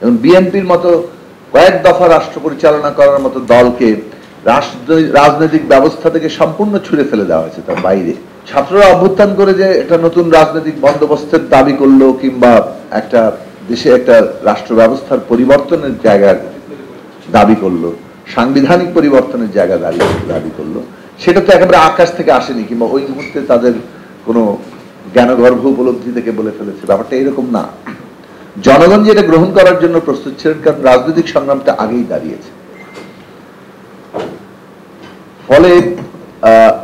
এবং বিএনপির মতো কয়েক দফা রাষ্ট্র পরিচালনা করার মতো দলকে রাজনৈতিক ব্যবস্থা থেকে সম্পূর্ণ ছুঁড়ে ফেলে দেওয়া হয়েছে, তার বাইরে। ছাত্ররা অভ্যুত্থান করে যে একটা নতুন রাজনৈতিক বন্দোবস্তের দাবি করলো, কিংবা একটা দেশে একটা রাষ্ট্র ব্যবস্থার পরিবর্তনের জায়গার দাবি করলো, সাংবিধানিক পরিবর্তনের জায়গা দাবি করলো, সেটা তো একেবারে আকাশ থেকে আসেনি, কিংবা ওই মুহূর্তে তাদের কোনো জ্ঞানগর্ভ উপলব্ধি থেকে বলে ফেলেছে। ব্যাপারটা এরকম না। জনগণ যেটা গ্রহণ করার জন্য প্রস্তুত ছিলেন, কারণ রাজনৈতিক সংগ্রামটা আগেই দাঁড়িয়েছে। ফলে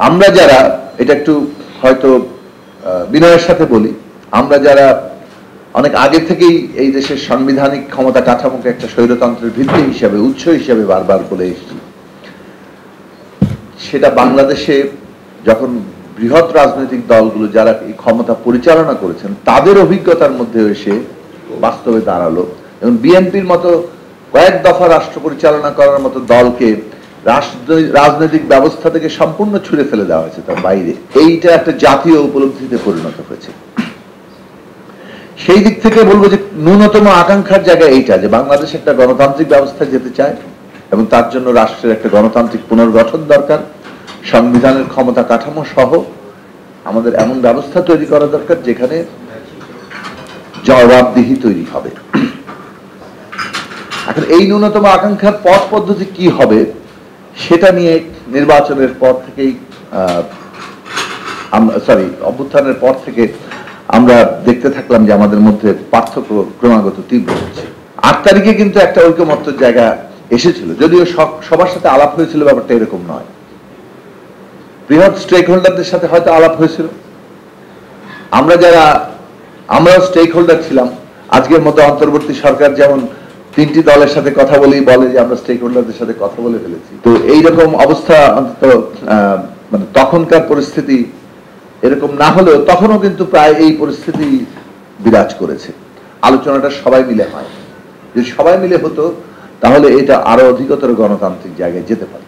আমরা যারা, এটা একটু হয়তো বিনয়ের সাথে বলি, আমরা যারা অনেক আগে থেকেই এই দেশের সাংবিধানিক ক্ষমতা কাঠামোকে একটা স্বৈরতন্ত্রের ভিত্তি হিসাবে, উৎস হিসাবে বারবার বলে এসেছি, সেটা বাংলাদেশে যখন বৃহৎ রাজনৈতিক দলগুলো যারা এই ক্ষমতা পরিচালনা করেছেন তাদের অভিজ্ঞতার মধ্যে এসে বাস্তবে দাঁড়ালো। এবং বিএনপির মতো কয়েক দফা রাষ্ট্র পরিচালনা করার মতো দলকে রাজনৈতিক ব্যবস্থা থেকে সম্পূর্ণ ছুঁড়ে ফেলে দেওয়া হয়েছে, তার বাইরে। এইটা একটা জাতীয় উপলব্ধিতে পরিণত হয়েছে। সেই দিক থেকে বলবো যে ন্যূনতম আকাঙ্ক্ষার জায়গা এইটা, যে বাংলাদেশ একটা গণতান্ত্রিক ব্যবস্থায় যেতে চায় এবং তার জন্য রাষ্ট্রের একটা গণতান্ত্রিক পুনর্গঠন দরকার। সংবিধানের ক্ষমতা কাঠামো সহ আমাদের এমন ব্যবস্থা তৈরি করা দরকার যেখানে জবাবদিহি তৈরি হবে। এখন এই ন্যূনতম আকাঙ্ক্ষার পথ পদ্ধতি কি হবে সেটা নিয়ে নির্বাচনের পর থেকেই অভ্যুত্থানের পর থেকে আমরা দেখতে থাকলাম যে আমাদের মধ্যে পার্থক্য ক্রমাগত তীব্র হচ্ছে। 8 তারিখে কিন্তু একটা ঐকমত্যের জায়গা এসেছিল, যদিও সবার সাথে আলাপ হয়েছিল, ব্যাপারটা এরকম নয়। বৃহৎ স্টেক হোল্ডারদের সাথে হয়তো আলাপ হয়েছিল। আমরাও স্টেক হোল্ডার ছিলাম। আজকের মতো অন্তর্বর্তী সরকার যেমন 3টি দলের সাথে কথা বলেই বলে যে আমরা স্টেক হোল্ডারদের সাথে কথা বলে ফেলেছি। তো এইরকম অবস্থা অন্তত মানে তখনকার পরিস্থিতি এরকম না হলেও তখনও কিন্তু প্রায় এই পরিস্থিতি বিরাজ করেছে। আলোচনাটা সবাই মিলে হয়। যদি সবাই মিলে হতো তাহলে এটা আরো অধিকতর গণতান্ত্রিক জায়গায় যেতে পারে।